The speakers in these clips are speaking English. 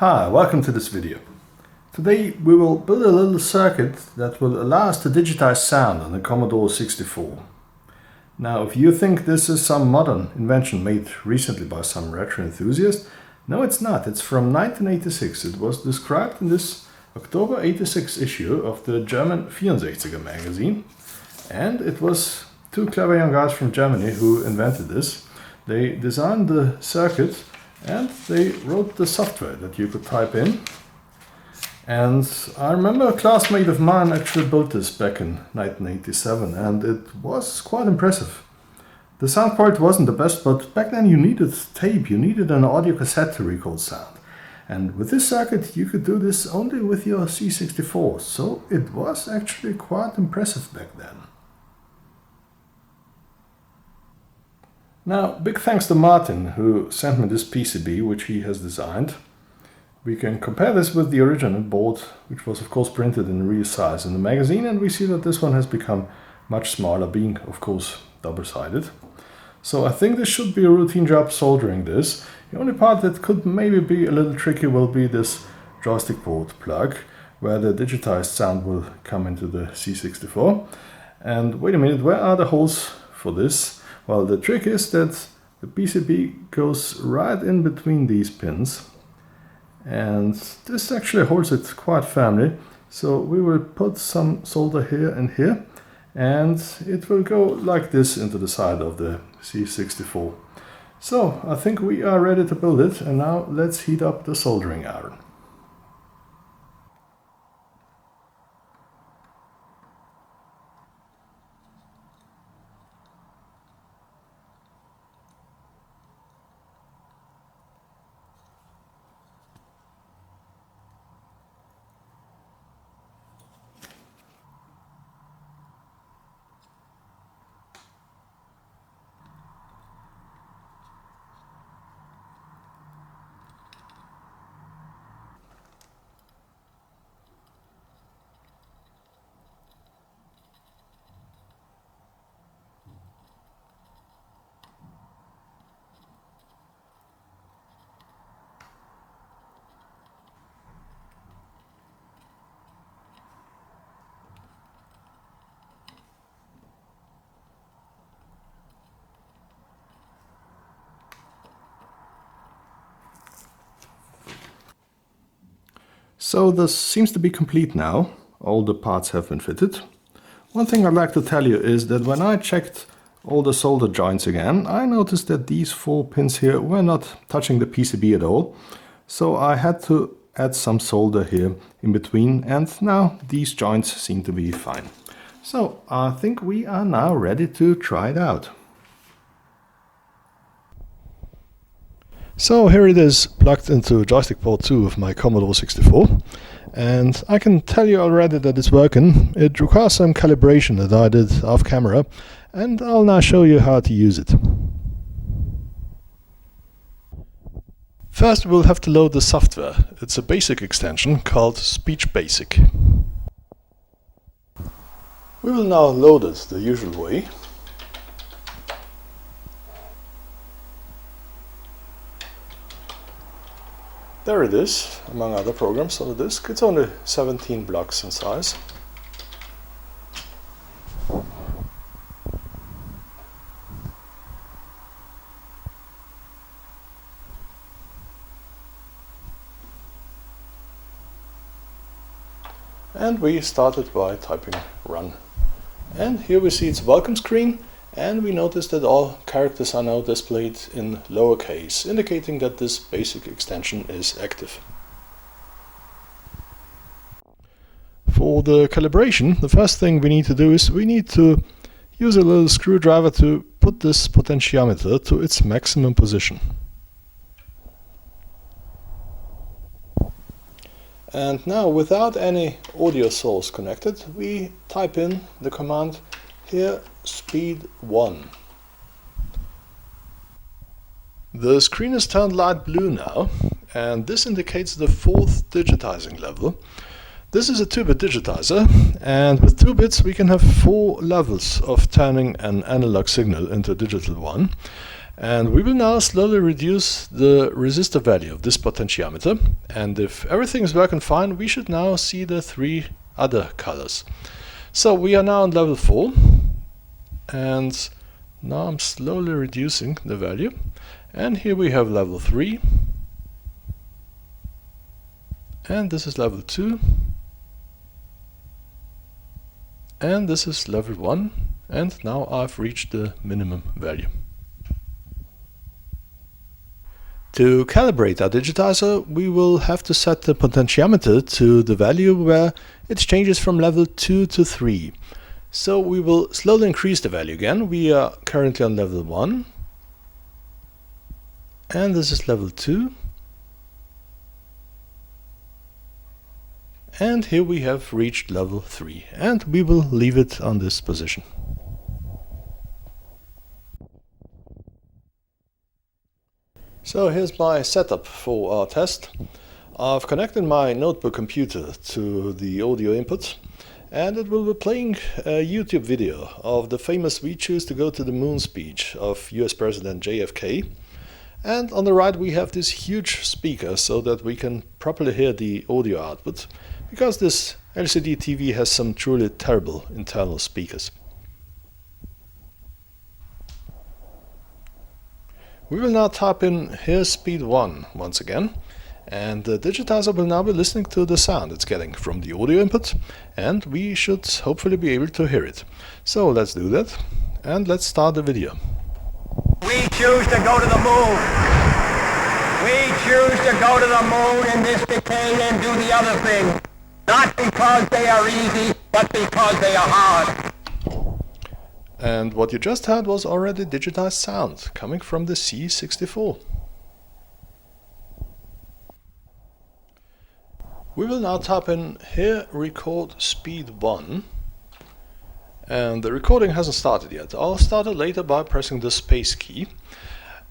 Hi, welcome to this video. Today we will build a little circuit that will allow us to digitize sound on the Commodore 64. Now, if you think this is some modern invention made recently by some retro enthusiast, no, it's not. It's from 1986. It was described in this October 86 issue of the German 64er magazine, and it was two clever young guys from Germany who invented this. They designed the circuit and they wrote the software that you could type in. And I remember a classmate of mine actually built this back in 1987, and it was quite impressive. The sound quality wasn't the best, but back then you needed tape, you needed an audio cassette to record sound. And with this circuit you could do this only with your C64, so it was actually quite impressive back then. Now, big thanks to Martin, who sent me this PCB which he has designed. We can compare this with the original board, which was of course printed in real size in the magazine, and we see that this one has become much smaller, being of course double-sided. So I think this should be a routine job soldering this. The only part that could maybe be a little tricky will be this joystick port plug, where the digitized sound will come into the C64. And wait a minute, where are the holes for this? Well, the trick is that the PCB goes right in between these pins, and this actually holds it quite firmly. So we will put some solder here and here, and it will go like this into the side of the C64. So I think we are ready to build it, and now let's heat up the soldering iron. So this seems to be complete now. All the parts have been fitted. One thing I'd like to tell you is that when I checked all the solder joints again, I noticed that these 4 pins here were not touching the PCB at all. So I had to add some solder here in between, and now these joints seem to be fine. So I think we are now ready to try it out. So here it is, plugged into joystick port 2 of my Commodore 64, and I can tell you already that it's working. It requires some calibration that I did off camera, and I'll now show you how to use it. First we'll have to load the software. It's a basic extension called Speech Basic. We will now load it the usual way. There it is, among other programs on the disk. It's only 17 blocks in size. And we started by typing run. And here we see its welcome screen, and we notice that all characters are now displayed in lowercase, indicating that this basic extension is active. For the calibration, the first thing we need to do is we need to use a little screwdriver to put this potentiometer to its maximum position. And now, without any audio source connected, we type in the command here, speed 1. The screen is turned light blue now, and this indicates the 4th digitizing level. This is a 2-bit digitizer, and with 2 bits we can have 4 levels of turning an analog signal into a digital one. And we will now slowly reduce the resistor value of this potentiometer. And if everything is working fine, we should now see the 3 other colors. So we are now on level 4. And now I'm slowly reducing the value. And here we have level 3. And this is level 2. And this is level 1. And now I've reached the minimum value. To calibrate our digitizer, we will have to set the potentiometer to the value where it changes from level 2 to 3. So we will slowly increase the value again. We are currently on level 1. And this is level 2. And here we have reached level 3. And we will leave it on this position. So here's my setup for our test. I've connected my notebook computer to the audio input, and it will be playing a YouTube video of the famous "We Choose to Go to the Moon" speech of US President JFK. And on the right we have this huge speaker so that we can properly hear the audio output, because this LCD TV has some truly terrible internal speakers. We will now type in "Here's speed 1" once again, and the digitizer will now be listening to the sound it's getting from the audio input, and we should hopefully be able to hear it. So let's do that, and let's start the video. We choose to go to the moon. We choose to go to the moon in this decade and do the other thing. Not because they are easy, but because they are hard. And what you just heard was already digitized sound coming from the C64. We will now type in "Here record speed 1", and the recording hasn't started yet. I'll start it later by pressing the space key.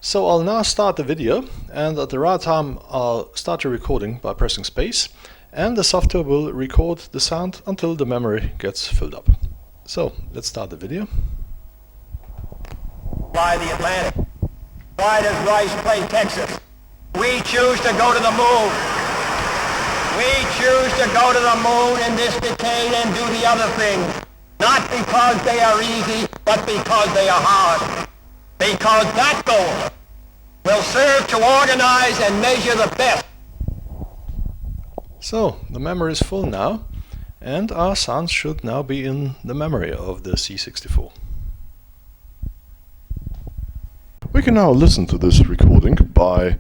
So I'll now start the video, and at the right time I'll start the recording by pressing space, and the software will record the sound until the memory gets filled up. So let's start the video. Fly the Atlantic. Why does Rice play Texas? We choose to go to the moon. We choose to go to the moon in this decade and do the other thing. Not because they are easy, but because they are hard. Because that goal will serve to organize and measure the best. So the memory is full now, and our sounds should now be in the memory of the C64. We can now listen to this recording by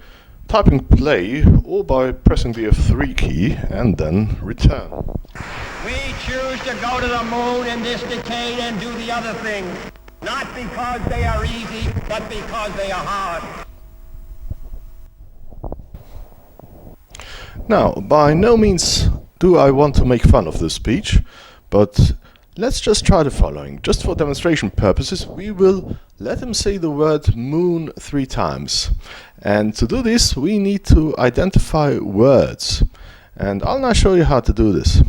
typing play or by pressing the F3 key and then return. We choose to go to the moon in this decade and do the other thing. Not because they are easy, but because they are hard. Now, by no means do I want to make fun of this speech, but let's just try the following. Just for demonstration purposes, we will let him say the word moon 3 times. And to do this, we need to identify words. And I'll now show you how to do this.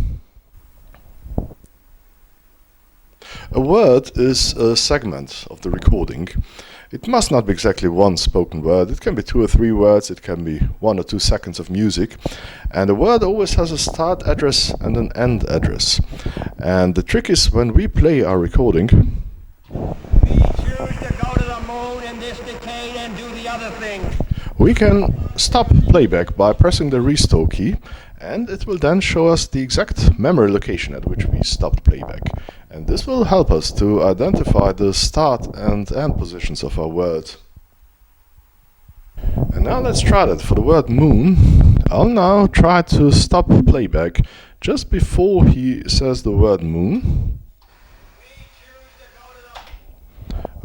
A word is a segment of the recording. It must not be exactly one spoken word. It can be 2 or 3 words. It can be 1 or 2 seconds of music. And a word always has a start address and an end address. And the trick is, when we play our recording, We choose to go to the moon in this decade and do the other thing. we can stop playback by pressing the restore key, and it will then show us the exact memory location at which we stopped playback. And this will help us to identify the start and end positions of our word. And now let's try that. For the word moon, I'll now try to stop playback just before he says the word moon.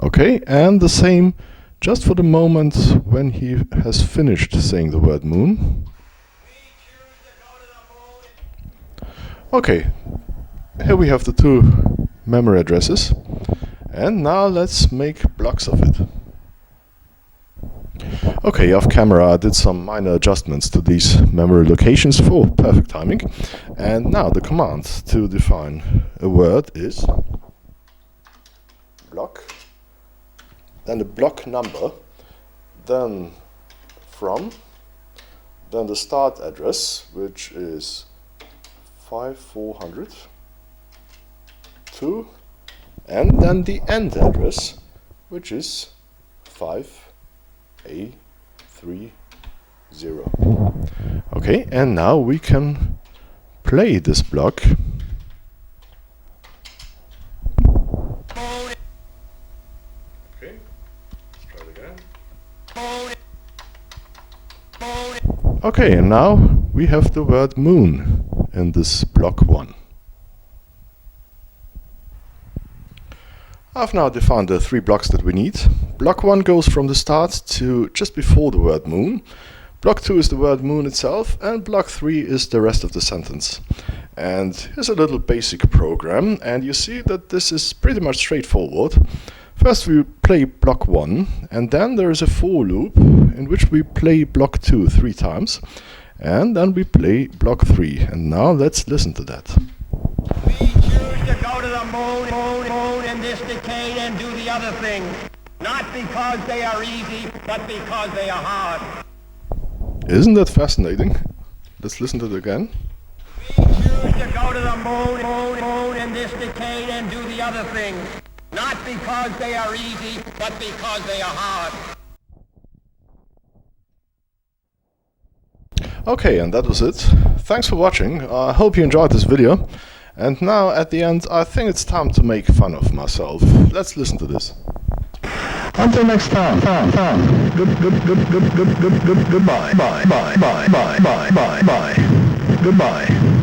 Okay, and the same just for the moment when he has finished saying the word moon. Okay, here we have the 2 memory addresses, and now let's make blocks of it. Okay, off camera I did some minor adjustments to these memory locations for perfect timing, and now the command to define a word is block, then the block number, then from, then the start address, which is 5400, 2, and then the end address, which is 5A30. Okay, and now we can play this block. Okay, let's try it again. Okay, and now we have the word moon in this block 1. I've now defined the 3 blocks that we need. Block 1 goes from the start to just before the word moon. Block 2 is the word moon itself, and block 3 is the rest of the sentence. And here's a little basic program, and you see that this is pretty much straightforward. First we play block 1, and then there is a for loop in which we play block 2 3 times, and then we play block 3. And now let's listen to that. We choose to go to the moon in this decade and do the other things. Not because they are easy, but because they are hard. Isn't that fascinating? Let's listen to it again. We choose to go to the moon in this decade and do the other things. Not because they are easy, but because they are hard. Okay, and that was it. Thanks for watching. I hope you enjoyed this video. And now at the end, I think it's time to make fun of myself. Let's listen to this. Until next time. Goodbye. Bye.